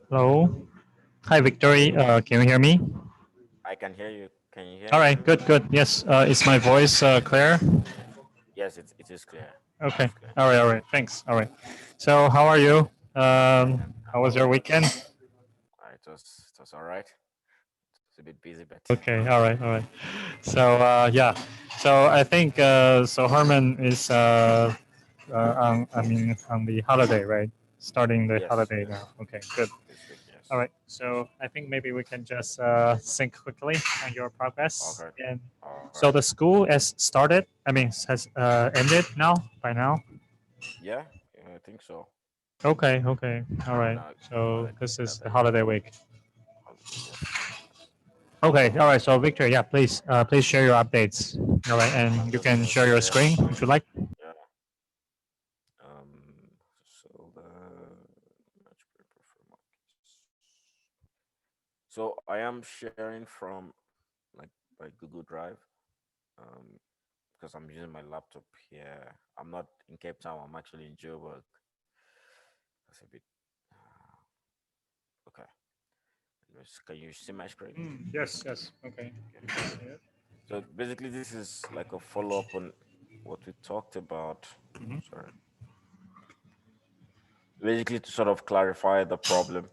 Hello. Hi, Victory. Can you hear me? I can hear you. Can you hear All me? right. Good. Good. Yes. Is my voice clear? Yes, it is clear. It Okay. is clear. All right. All right. Thanks. All right. So, how are you? How was your weekend? It was all right. It's a bit busy, but Okay. All right. All right. So, yeah. So I think so. Herman is on. I mean, on the holiday, right? Starting the yes, holiday yes, now. Okay. Good. this week, All yes. right. So I think maybe we can just sync quickly on your progress. Okay, And all so right. the school has started. I mean, has ended now by now. Yeah, I think so. Okay. Okay. All right. Now, So holiday, this is the holiday, holiday week. yes, yes. Okay. All right. So Victor, yeah, please share your updates. All right, I'm and you just can gonna share your share. screen if you like. Yeah. So the match paper for monkeys. So I am sharing from like by Google Drive. Um, because I'm using my laptop here. I'm not in Cape Town. I'm actually in Joburg. That's a bit okay. Can you see my screen? Yes. Yes. Okay. Okay. So basically, this is like a follow up on what we talked about. Sorry. Basically, to sort of clarify the problem.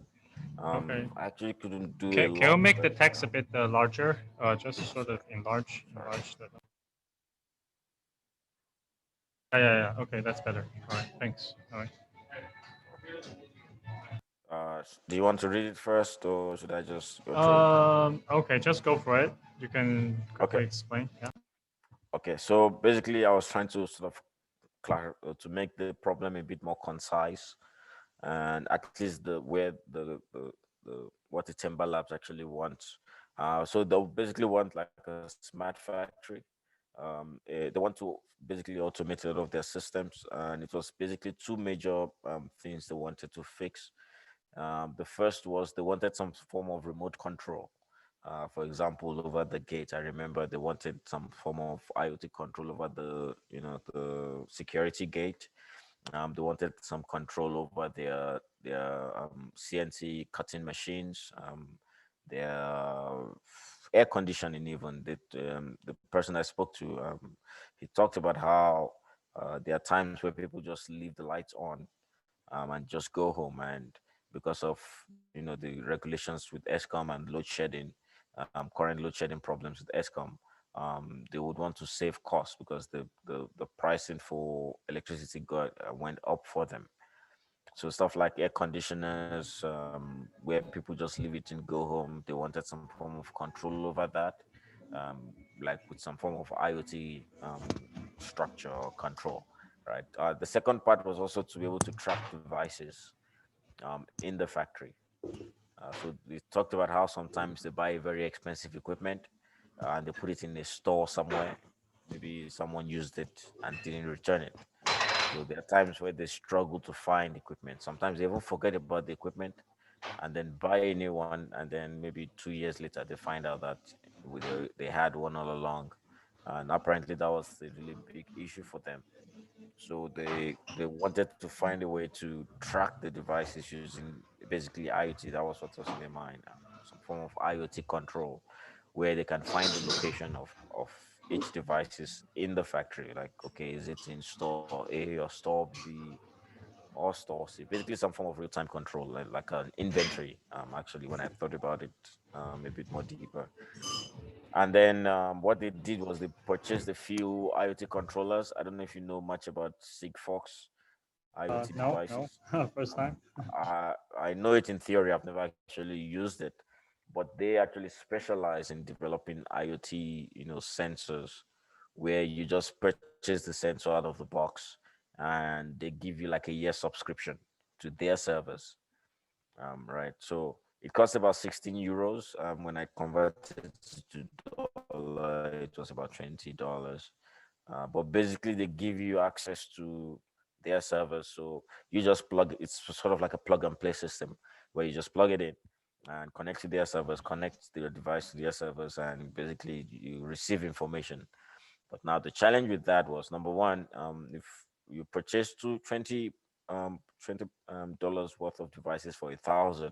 Okay. I actually couldn't do a Can you lot. make the text a bit larger? Just sort of Sorry. Sorry. enlarge the. Yeah. Yeah. Yeah. Okay. That's better. All right. Thanks. All right. Okay. Do you want to read it first, or should I just go through it? Okay. Just go for it. You can Okay. quickly explain. Yeah. Okay. So basically, I was trying to sort of to make the problem a bit more concise, and at least the where the what the Timber Labs actually wants. So they basically want like a smart factory. They want to basically automate a lot of their systems, and it was basically two major things they wanted to fix. The first was they wanted some form of remote control. For example, over the gate, I remember they wanted some form of IoT control over the security gate. They wanted some control over their CNC cutting machines, their air conditioning. Even the person I spoke to, he talked about how there are times where people just leave the lights on and just go home, and because of the regulations with ESCOM and load shedding, current load shedding problems with ESCOM, they would want to save costs because the pricing for electricity went up for them. So stuff like air conditioners, where people just leave it and go home, they wanted some form of control over that, like with some form of IoT structure or control, right? The second part was also to be able to track devices in the factory. So we talked about how sometimes they buy very expensive equipment and they put it in a store somewhere. Maybe someone used it and didn't return it. So there are times where they struggle to find equipment. Sometimes they even forget about the equipment and then buy a new one. And then maybe 2 years later, they find out that they had one all along. And apparently that was a really big issue for them. So they wanted to find a way to track the devices using basically IoT. That was what was in their mind. Some form of IoT control where they can find the location of each devices in the factory. Like, okay, is it in store A or store B or store C? Basically some form of real-time control, like an inventory, actually, when I thought about it a bit more deeper. And then what they did was they purchased a few IoT controllers. I don't know if you know much about Sigfox IoT No. No. devices. First time. I know it in theory. I've never actually used it, but they actually specialize in developing IoT, sensors, where you just purchase the sensor out of the box, and they give you like a year subscription to their servers. Right. So it cost about 16 euros. When I converted it to dollar, it was about $20. But basically, they give you access to their servers. So you just plug. It's sort of like a plug and play system where you just plug it in and connect to their servers, connect your device to their servers, and basically you receive information. But now the challenge with that was number one, if you purchase $20 worth of devices for 1,000.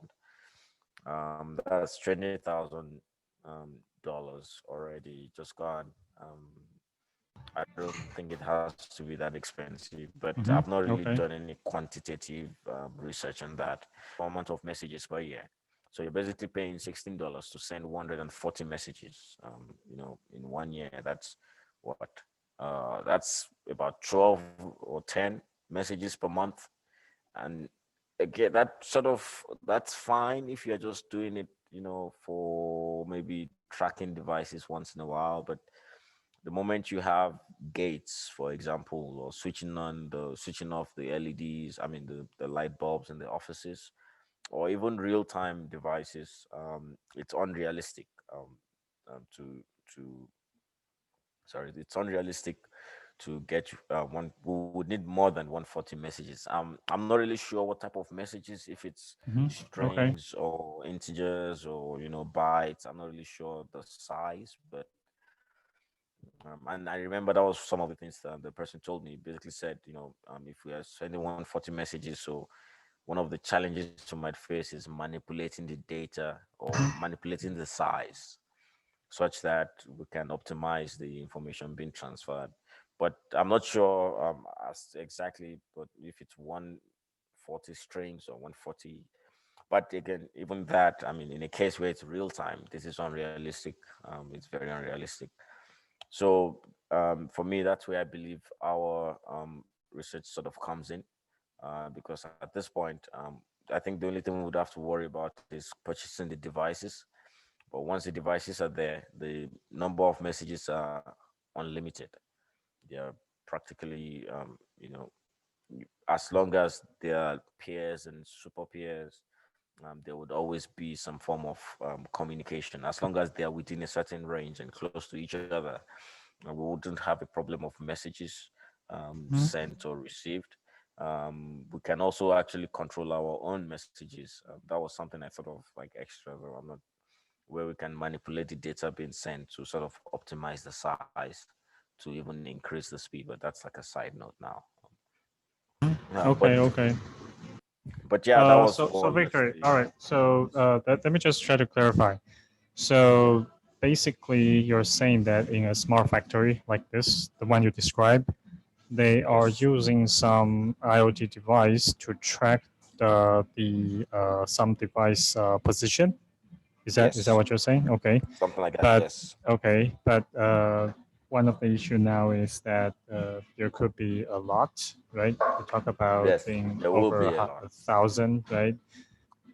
That's $20,000 already just gone. I don't think it has to be that expensive, but I've not really Okay. done any quantitative research on that. Amount of messages per year. So you're basically paying $16 to send 140 messages. In 1 year, that's what? That's about 12 or 10 messages per month. And again, that's fine if you're just doing it, for maybe tracking devices once in a while. But the moment you have gates, for example, or switching off the LEDs, I mean the light bulbs in the offices, or even real-time devices, it's unrealistic, to sorry, it's unrealistic to get one. We would need more than 140 messages. I'm not really sure what type of messages, if it's Okay. strings or integers or bytes. I'm not really sure the size, but and I remember that was some of the things that the person told me. Basically said, if we are sending 140 messages, so one of the challenges you might face is manipulating the data or manipulating the size such that we can optimize the information being transferred. But I'm not sure as exactly, but if it's 140 strings or 140. But again, even that, I mean, in a case where it's real time, this is unrealistic. It's very unrealistic. So for me, that's where I believe our research sort of comes in, because at this point, I think the only thing we would have to worry about is purchasing the devices. But once the devices are there, the number of messages are unlimited. They are practically, as long as they are peers and super peers, there would always be some form of communication. As long as they are within a certain range and close to each other, we wouldn't have a problem of messages Mhm. sent or received. We can also actually control our own messages. That was something I thought of like extra, though I'm not, where we can manipulate the data being sent to sort of optimize the size to even increase the speed. But that's like a side note now. Uh, Okay. but Okay. but yeah, that was So for, let's Victor, say, all right. So let me just try to clarify. So basically, you're saying that in a smart factory like this, the one you described, they are yes, using some IoT device to track the some device position. Is that yes, what you're saying? Okay, something like that. but Yes, one of the issue now is that there could be a lot, right? We talk about yes, being there will over be a lot. 1,000, right?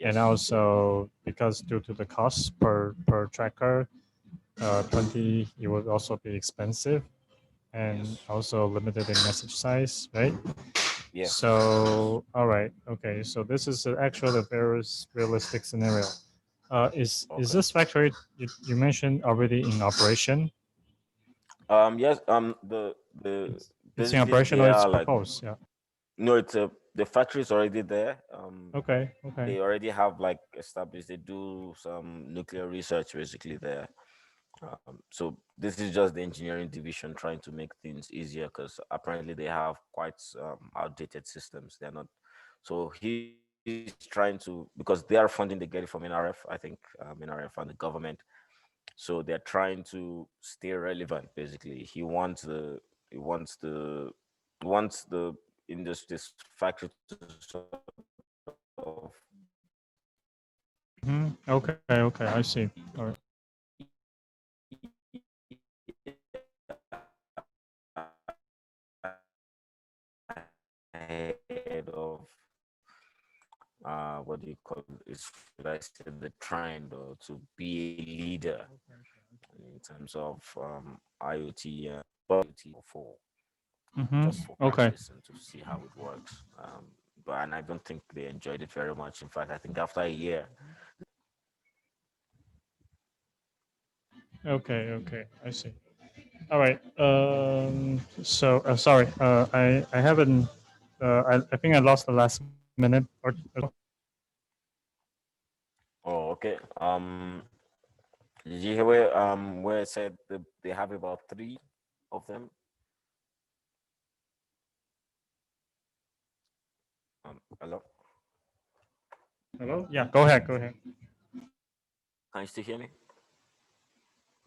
And Yes, also because due to the cost per tracker, 20 it would also be expensive and yes, also limited in message size, right? yes. So, all right, okay. So this is actually a very realistic scenario. Is Okay. this factory you mentioned already in operation? Yes. The It's in basically operation they or it's are like, proposed? Yeah. no, the factory is already there. Okay. Okay. They already have like established. They do some nuclear research basically there. So this is just the engineering division trying to make things easier because apparently they have quite outdated systems. They're not. So he's trying to, because they are funding, they get it from NRF, I think, NRF and the government. So they're trying to stay relevant. Basically, he wants the industry, this factory to sort of Okay. Okay. I see. All right. ahead of what do you call it? Is, should I say, the trend, or to be a leader in terms of IoT, but IoT for just for Okay. practice and to see how it works. But and I don't think they enjoyed it very much. In fact, I think after a year, Okay. Okay. I see. All right. So sorry. I haven't. I think I lost the last minute or so. oh, okay. Did you hear where it said, they have about three of them? Hello. Hello? Yeah, go ahead. Go ahead. Can you still hear me?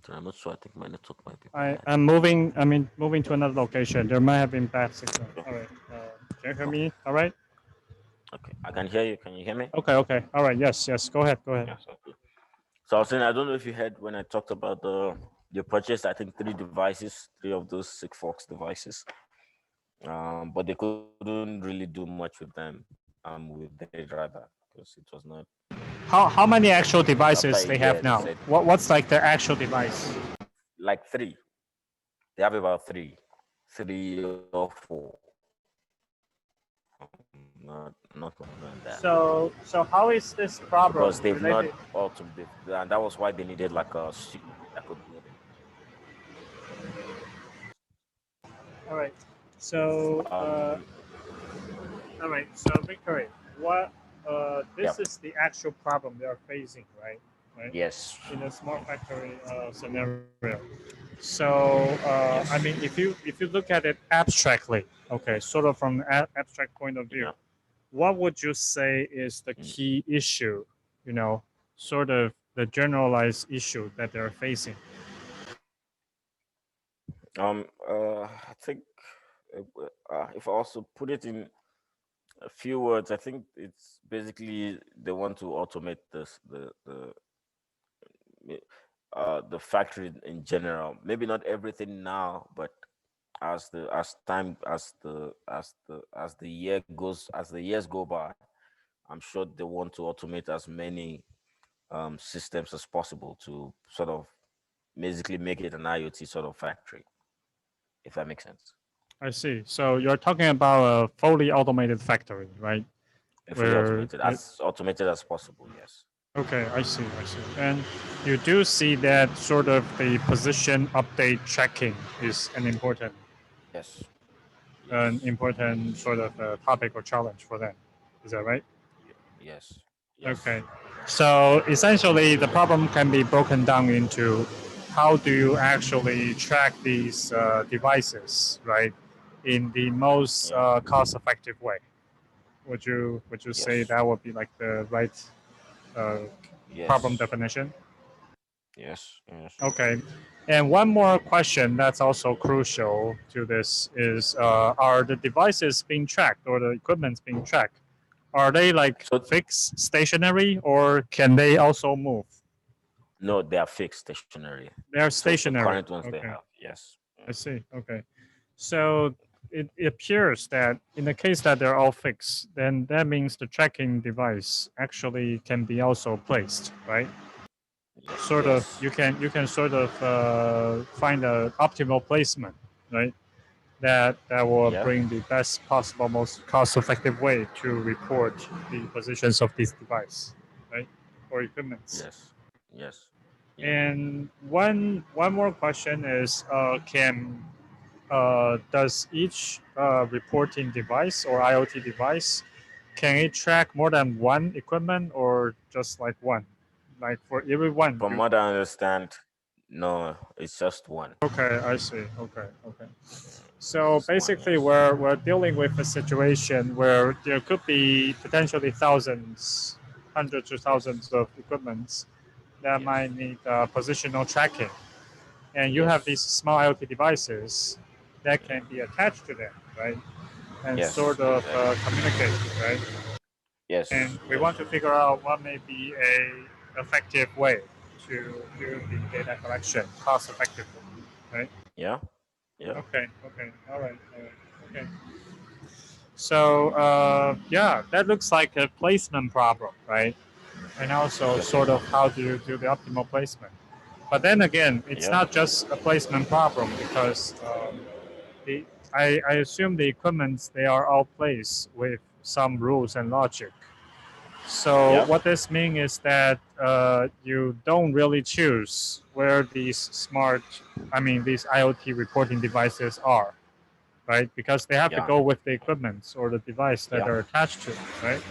I'm not sure. I think my network might be I bad. am moving. I mean, moving to another location. There might have been bad signal. Sure. All right. Can you hear me? All right. Okay, I can hear you. Can you hear me? Okay. Okay. All right. Yes. Yes. Go ahead. Go ahead. Yes. Okay. So I was saying, I don't know if you heard when I talked about the purchased, I think 3 devices, 3 of those Sigfox devices. But they couldn't really do much with them. With their driver because it was not. How many actual After devices a they year, have they now? said What's like their actual device? like 3. They have about 3 or 4. Not more than that. So how is this problem Because they've not related? automated, and that was why they needed like a suit that could do it. All right. So Um, all right. So Victory, what? yeah, This is the actual problem they are facing, right? Right. yes, In a smart factory scenario. So I yes, mean, if you look at it abstractly, okay, sort of from an abstract point of view, yeah. what would you say is the Mm. key issue? You know, sort of the generalized issue that they're facing. I think if I also put it in a few words, I think it's basically they want to automate the factory in general. Maybe not everything now, but as time as the years go by, I'm sure they want to automate as many systems as possible to sort of basically make it an IoT sort of factory, if that makes sense. I see. So you're talking about a fully automated factory, right? And fully Where automated, it, as automated as possible. Yes. okay, I see, I see. And you do see that sort of the position update tracking is Yes. an Yes. important sort of topic or challenge for them. Is that right? Yes. Yes. Okay. So essentially, the problem can be broken down into how do you actually track these devices, right, in the most Yeah. cost-effective way? Would you say Yes. that would be like the right uh, problem Yes. definition? Yes. Yes. Okay. And one more question that's also crucial to this is are the devices being tracked or the equipment being tracked? Are they like So fixed, stationary, or can they also move? no, they are fixed stationary. They are So the stationary. current ones they Okay, have. Yes. I see. Okay. So it appears that in the case that they're all fixed, then that means the tracking device actually can be also placed, right? Sort of, Yes. you can sort of find an optimal placement, right? That will Yeah. bring the best possible, most cost-effective way to report the positions of this device, right, or equipments. Yes. Yes. Yeah. And one more question is, can does each reporting device or IoT device can it track more than one equipment or just like one? Like for every one, From you what I understand, no, it's just one. okay? I see. Okay, okay. It's So just one. basically, Yes. we're dealing with a situation where there could be potentially thousands, hundreds or Yes. thousands of equipments that Yes. might need positional tracking, and you have Yes. these small IoT devices that Yeah. can be attached to them, right, and Yes. sort of Exactly. communicate, right? And Yes. we Yes. want to figure out what may be a effective way to do the data collection cost effectively, right? Yeah. Yeah. Okay, okay, all right, okay. So yeah, that looks like a placement problem, right? And also Yes. sort of how do you do the optimal placement. But then again, it's Yeah. not just a placement problem because the I assume the equipments they are all placed with some rules and logic. So Yeah. what this means is that you don't really choose where these these IoT reporting devices are, right? Because they have to Yeah. go with the equipment or the device that Yeah. they're attached to, right?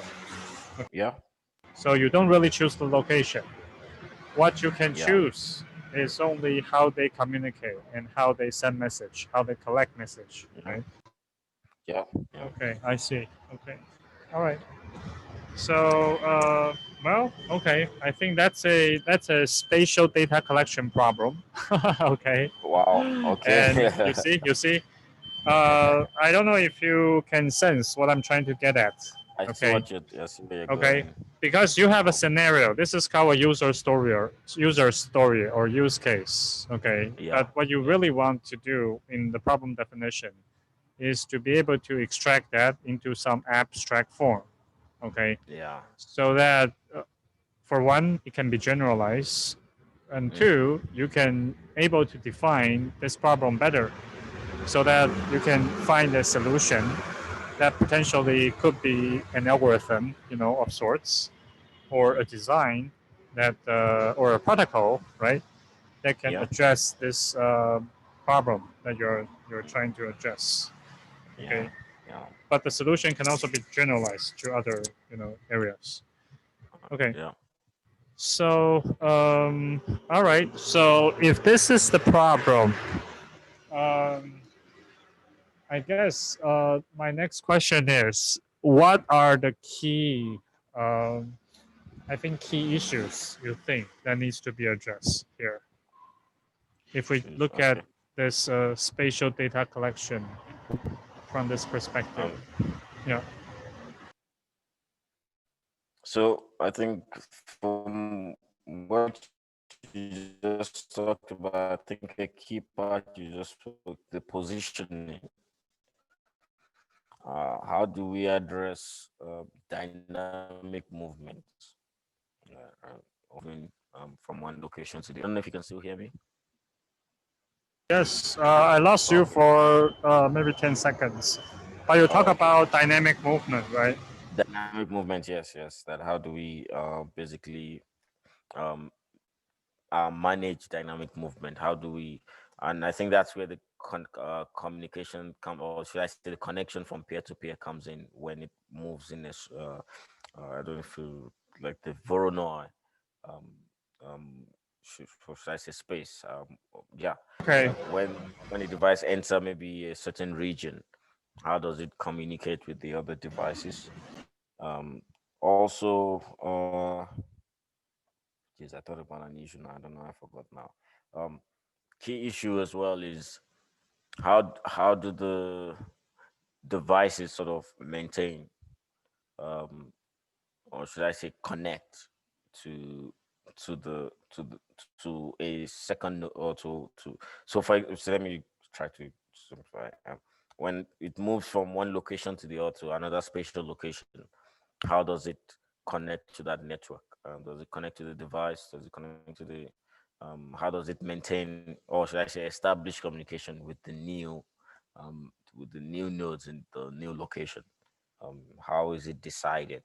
Yeah. So you don't really choose the location. What you can Yeah. choose is only how they communicate and how they send message, how they collect message, Yeah. right? Yeah. Yeah. Okay, I see. Okay. All right. So, well, okay. I think that's a spatial data collection problem. Okay. Wow. Okay. And you see, I don't know if you can sense what I'm trying to get at. I see Okay. what I see where you're Okay. going. Because you have a scenario. This is called a user story or use case. Okay. Yeah. But what you Yeah. really want to do in the problem definition is to be able to extract that into some abstract form. Okay. Yeah. So that for one, it can be generalized, and Mm. two, you can able to define this problem better, so that you can find a solution that potentially could be an algorithm, of sorts, or a design that, or a protocol, right, that can Yeah. address this problem that you're trying to address. Yeah. Okay, Yeah. but the solution can also be generalized to other, areas. Okay. Yeah. So, all right. So, if this is the problem, um, I guess my next question is, what are the key, um, I think, key issues you think that needs to be addressed here? If we Issues. look at Okay. this spatial data collection from this perspective, Um. yeah. So I think from what you just talked about, I think a key part you just spoke, the positioning. How do we address dynamic movements? Moving from one location to the. I don't know if you can still hear me. Yes, I lost you Oh, for maybe 10 seconds. But you talk oh, okay. about dynamic movement, right? Dynamic movement, yes, yes. That how do we basically um, manage dynamic movement? How do we? And I think that's where the communication come, or should I say, the connection from peer to peer comes in when it moves in this. I don't feel like the Voronoi, um, should I say space? Yeah, Okay. when a device enter maybe a certain region, how does it communicate with the other devices? Um, Also, geez, I thought about an issue now. I don't know. I forgot now. Um, Key issue as well is how do the devices sort of maintain, um, or should I say connect to to a second or to so let me try to simplify. When it moves from one location to the other to another spatial location, how does it connect to that network? Does it connect to the device? Does it connect to the how does it maintain, or should I say establish communication with the new nodes in the new location? How is it decided?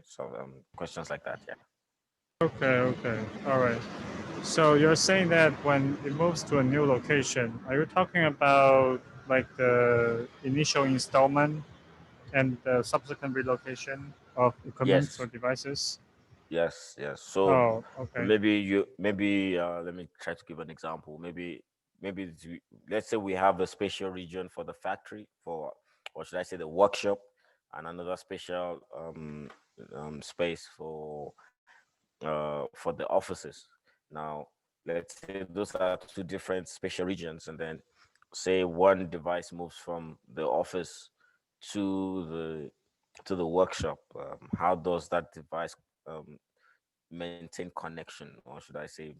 So questions like that, yeah. Okay, okay. All right. So you're saying that when it moves to a new location, are you talking about like the initial installment and the subsequent relocation of equipment or Yes, devices? yes, yes. So Oh, okay. maybe let me try to give an example. Let's say we have a special region for the factory, for, or should I say, the workshop, and another special space for the offices. Now, let's say those are two different spatial regions, and then say one device moves from the office to the workshop. How does that device maintain connection, or should I say,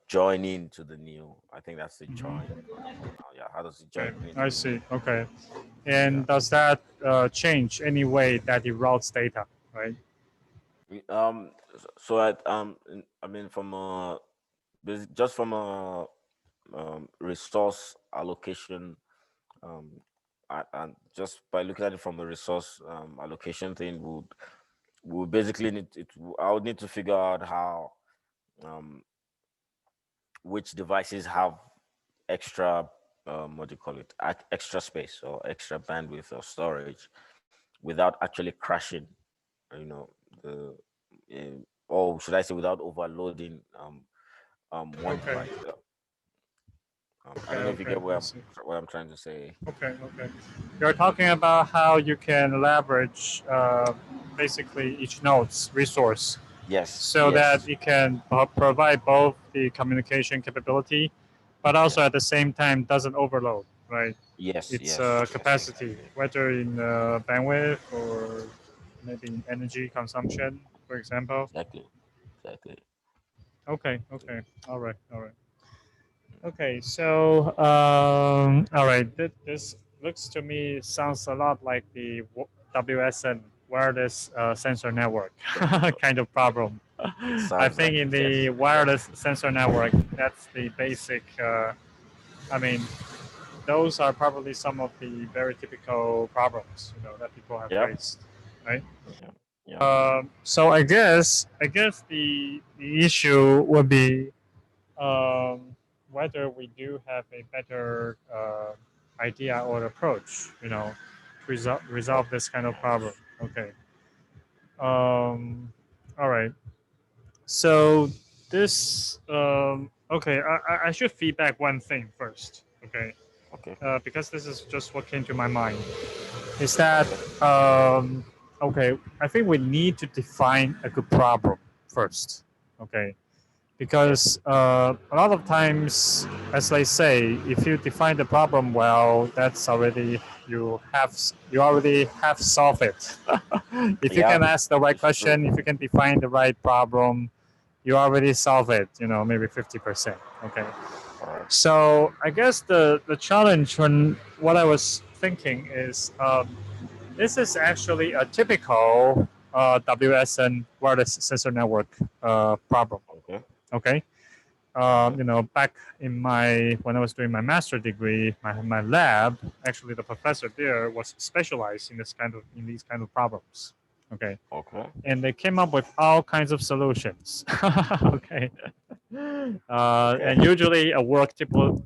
join into the new? I think that's the join for now. Yeah, how does it join Okay, into I the new? see. Okay. Yeah. And does that change any way that it routes data, right? I mean, just from a resource allocation, um, and just by looking at it from a resource allocation thing, would basically I would need to figure out how, um, which devices have extra, what do you call it, extra space or extra bandwidth or storage, without actually crashing, you know, the or should I say, without overloading one Okay. device. I don't know if you get I see. what I'm trying to say. Okay. You're talking about how you can leverage basically each node's resource Yes, so that yes, it can provide both the communication capability, but also yeah, at the same time doesn't overload, right? yes, Its yes, yes. capacity, whether in bandwidth or maybe in energy consumption, for example. Exactly, exactly. Okay. All right. Okay, so all right, this looks to me sounds a lot like the WSN wireless sensor network kind of problem. It I sounds think like in it. Yes. the wireless sensor network, that's the basic. I mean, those are probably some of the very typical problems that people have Yep. faced, right? Yeah. Yeah. So I guess the issue would be um, whether we do have a better idea or approach, to resolve this kind of problem. Okay. All right. So this. Okay. I should feedback one thing first. Okay. Okay. Because this is just what came to my mind. Is that Okay. okay? I think we need to define a good problem first. Okay, Okay. because a lot of times, as they say, if you define the problem well, that's already you already have solved it. If you Yeah. can ask the right It's true. question, if you can define the right problem, you already solve it. Maybe 50%. Okay. Correct. So I guess the challenge when what I was thinking is this is actually a typical WSN wireless sensor network problem. Okay. Okay, Okay. back in my when I was doing my master degree, my lab, actually the professor there was specialized in these kind of problems. Okay, Okay. and they came up with all kinds of solutions. Okay, Okay. and usually a work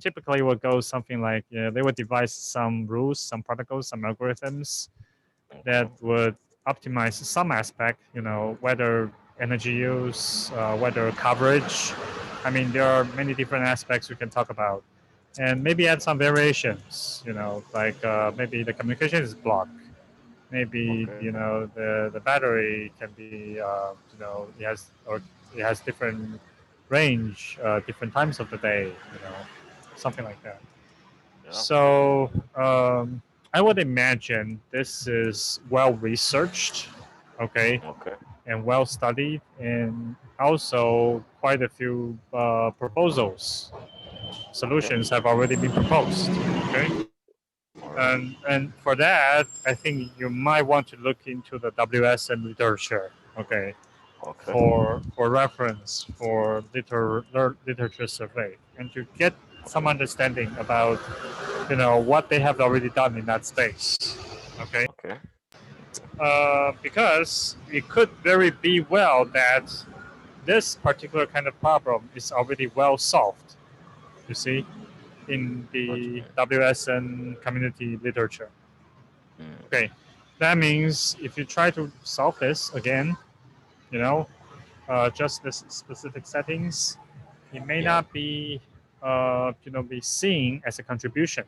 typically would go something like they would devise some rules, some protocols, some algorithms that Okay. would optimize some aspect, whether energy use, whether coverage. I mean, there are many different aspects we can talk about, and maybe add some variations. Like maybe the communication is blocked. Maybe Okay. the battery can be it has different range, different times of the day. Something like that. Yeah. So I would imagine this is well researched, okay, Okay. and well studied, and also quite a few proposals, Okay. solutions have already been proposed, okay. All right. And for that, I think you might want to look into the WSN literature, okay, Okay. for reference for literature survey, and to get some Okay. understanding about what they have already done in that space. Okay, Okay. Okay. because it could very be well that this particular kind of problem is already well solved. You see, in What you the mean? WSN community literature. Mm. Okay, that means if you try to solve this again, you know, just this specific settings, it may Yeah. not be be seen as a contribution.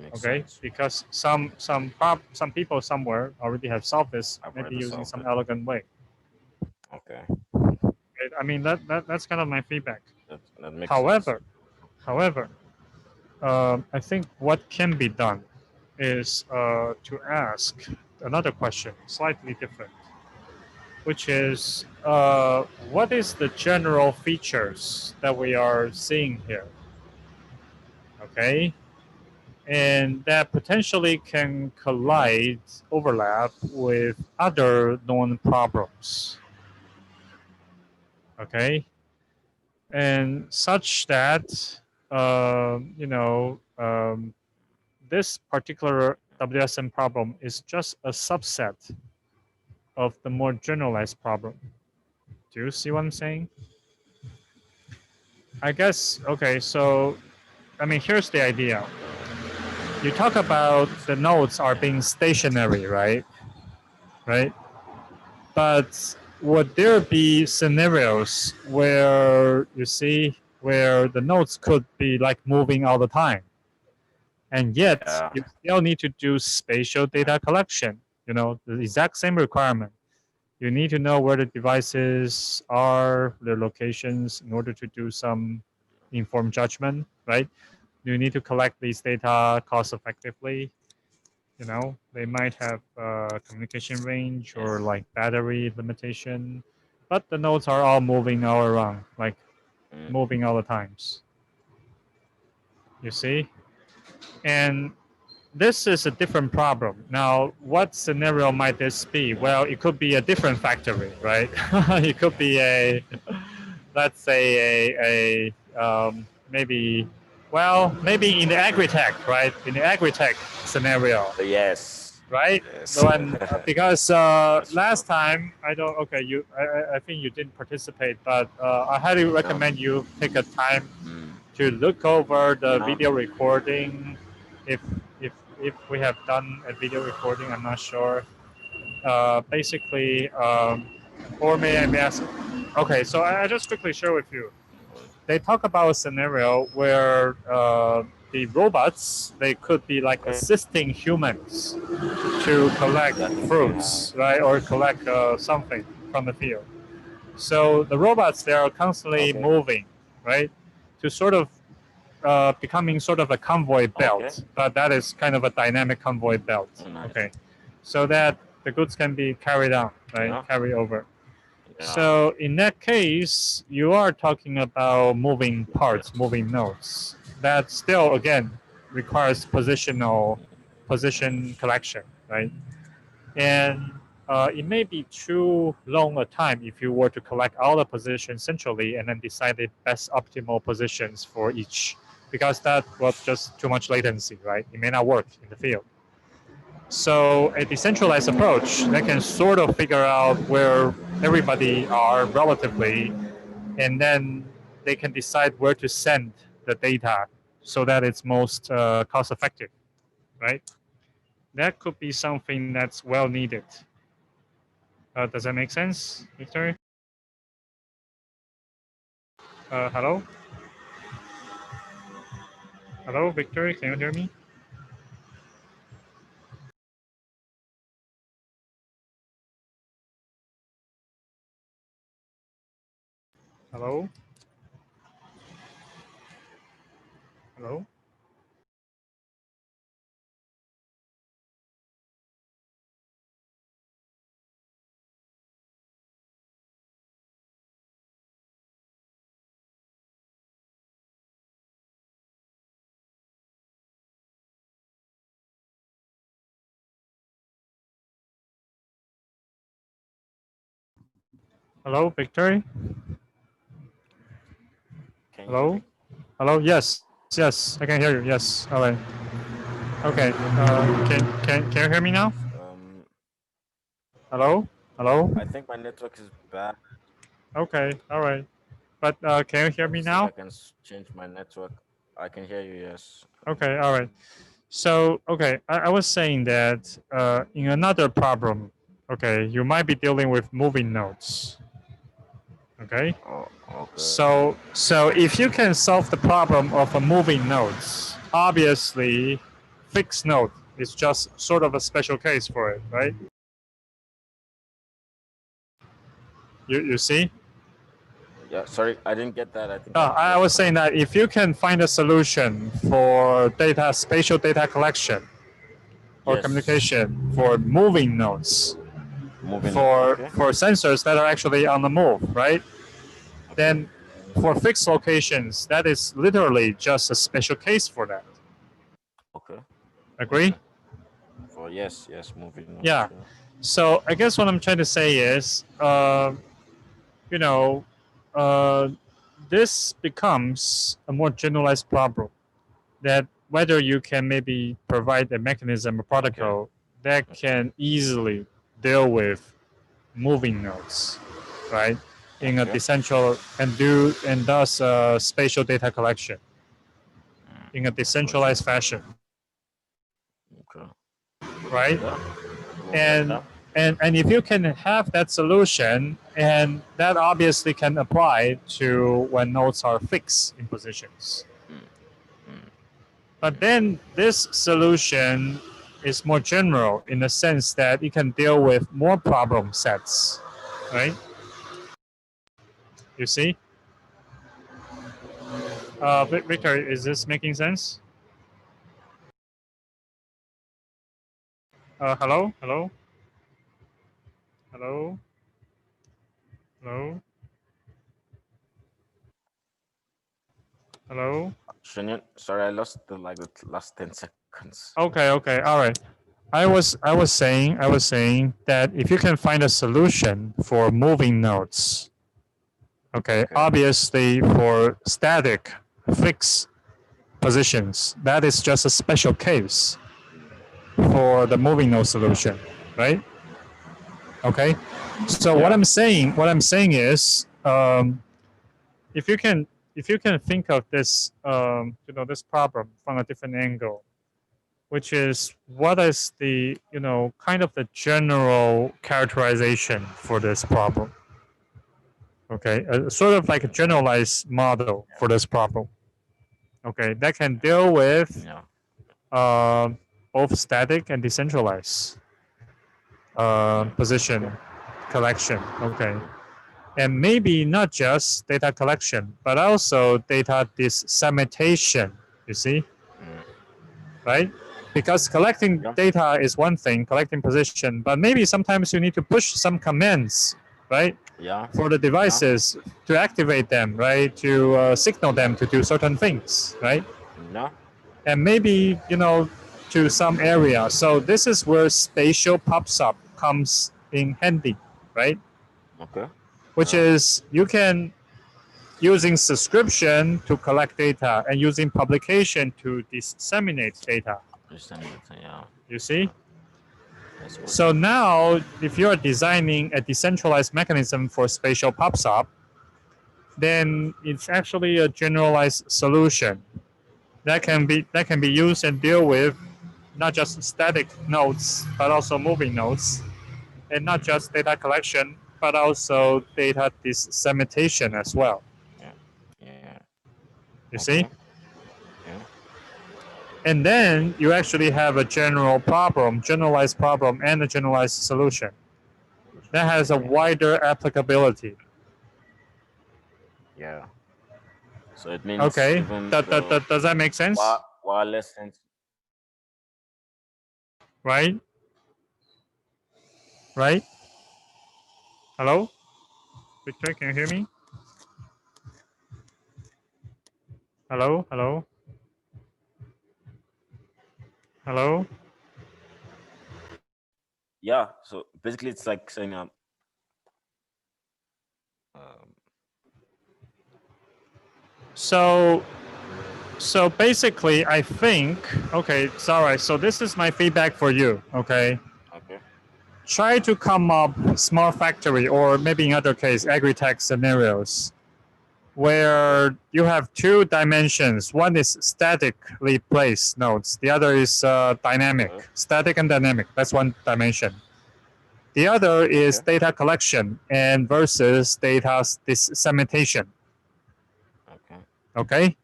Makes Okay, sense. because some people somewhere already have solved this, I've maybe already using solved some it. elegant way. Okay. I mean that's kind of my feedback. That makes sense. However, however, I think what can be done is to ask another question, slightly different, which is what is the general features that we are seeing here? Okay, and that potentially can collide, overlap with other known problems. Okay, and such that this particular WSM problem is just a subset of the more generalized problem. Do you see what I'm saying? I guess okay. So I mean, here's the idea. You talk about the nodes are being stationary, right? Right. But would there be scenarios where you see where the nodes could be like moving all the time. And yet Yeah. you still need to do spatial data collection, the exact same requirement. You need to know where the devices are, their locations, in order to do some informed judgment, right? You need to collect these data cost effectively. They might have communication range or like battery limitation, but the nodes are all moving all around, like moving all the times. You see? And this is a different problem. Now, what scenario might this be? Well, it could be a different factory, right? It could be let's say maybe in the agri-tech, right? In the agri-tech scenario, Yes. right? Yes. So, and because last time I think you didn't participate, but I highly recommend you take a time to look over the video recording. If if if we have done a video recording, I'm not sure. Basically, or may I ask? Okay, so I just quickly share with you. They talk about a scenario where the robots, they could be like assisting humans to collect fruits, right, or collect something from the field. So the robots, they are constantly moving, right, to sort of becoming sort of a convoy belt, but that is kind of a dynamic convoy belt. Okay, so that the goods can be carried on, right, carry over. So in that case, you are talking about moving parts, moving nodes. That still, again, requires position collection, right? And it may be too long a time if you were to collect all the positions centrally and then decide the best optimal positions for each, because that was just too much latency, right? It may not work in the field. So a decentralized approach that can sort of figure out where everybody are relatively, and then they can decide where to send the data so that it's most cost effective, right? That could be something that's well needed. Does that make sense, Victor? Hello? Hello, Victor, can you hear me? Hello? Hello? Hello, Victor? Hello? Hello? Yes, I can hear you. Yes. All right. Okay. Can you hear me now? Hello? Hello? I think my network is bad. Okay. All right. But can you hear me See if now? I can change my network. I can hear you. Yes. Okay. All right. So, okay, I was saying that in another problem, okay, you might be dealing with moving nodes. Okay. Oh, okay. So if you can solve the problem of a moving nodes, obviously, fixed node is just sort of a special case for it, right? You see? Yeah. Sorry, I didn't get that. I think I was saying that if you can find a solution for spatial data collection or communication for moving nodes, for sensors that are actually on the move, right? Then for fixed locations, that is literally just a special case for that. Okay. Agree? For yes, moving. Yeah. So I guess what I'm trying to say is, you know, uh, this becomes a more generalized problem that whether you can maybe provide a mechanism, a protocol that can easily deal with moving nodes, right? In a decentral and thus spatial data collection in a decentralized fashion, Okay. right? Yeah. And And if you can have that solution, and that obviously can apply to when nodes are fixed in positions. But then this solution is more general in the sense that it can deal with more problem sets, right? You see? Victor, is this making sense? Hello? Hello? Hello? Hello? Hello? Shannon, sorry, I lost the last 10 seconds. Okay, all right. I was saying that if you can find a solution for moving nodes, okay. Obviously for static fixed positions, that is just a special case for the moving node solution, right? Okay. So what I'm saying is, if you can think of this, this problem from a different angle, which is what is the kind of the general characterization for this problem. Okay, sort of like a generalized model for this problem. Okay, that can deal with both static and decentralized position collection. Okay, and maybe not just data collection, but also data dissemination. You see, right? Because collecting data is one thing, collecting position, but maybe sometimes you need to push some commands, right? For the devices to activate them, right? To signal them to do certain things, right? And maybe, to some area. So this is where spatial PubSub comes in handy, right? Which is you can using subscription to collect data and using publication to disseminate data. You see? So now, if you're designing a decentralized mechanism for spatial PubSub, then it's actually a generalized solution that can be used and deal with not just static nodes, but also moving nodes, and not just data collection, but also data dissemination as well. You see? And then you actually have a generalized problem, and a generalized solution that has a wider applicability. So it means okay. Does that make sense? Wireless sense. Right? Right? Hello? Victor, can you hear me? Hello? Hello? Hello? Yeah, so basically it's like saying so basically I think, okay, it's all right. So this is my feedback for you, okay? Try to come up small factory, or maybe in other case agri-tech scenarios where you have two dimensions. One is statically placed nodes. The other is dynamic, static and dynamic. That's one dimension. The other is data collection and versus data dissemination. Okay.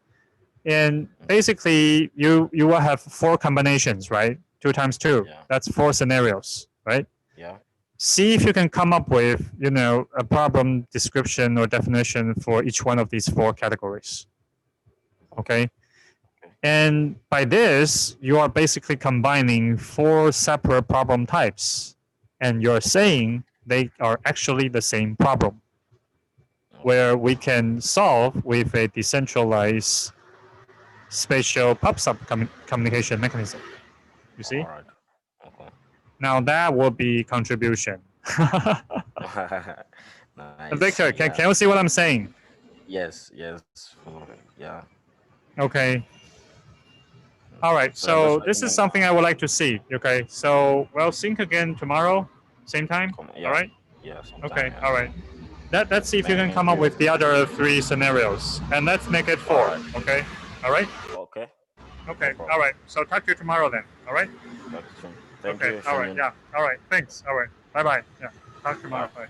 And basically, you will have four combinations, right? 2 times 2. That's 4 scenarios, right? See if you can come up with, a problem description or definition for each one of these 4 categories. Okay. And by this, you are basically combining 4 separate problem types, and you're saying they are actually the same problem, where we can solve with a decentralized spatial PubSub communication mechanism. You see? Now that will be contribution. Nice. Victor, can you see what I'm saying? Yes. Yeah. Okay. All right. So this is something I would like to see. Okay. So we'll sync again tomorrow, same time. All right. Yes. Okay. All right. Let's see if you can come up with the other 3 scenarios, and let's make it 4. Okay. All right. Okay. Okay. All right. So talk to you tomorrow then. All right. Thank you. All right. Yeah. All right. Thanks. All right. Bye bye. Yeah. Talk tomorrow. Bye.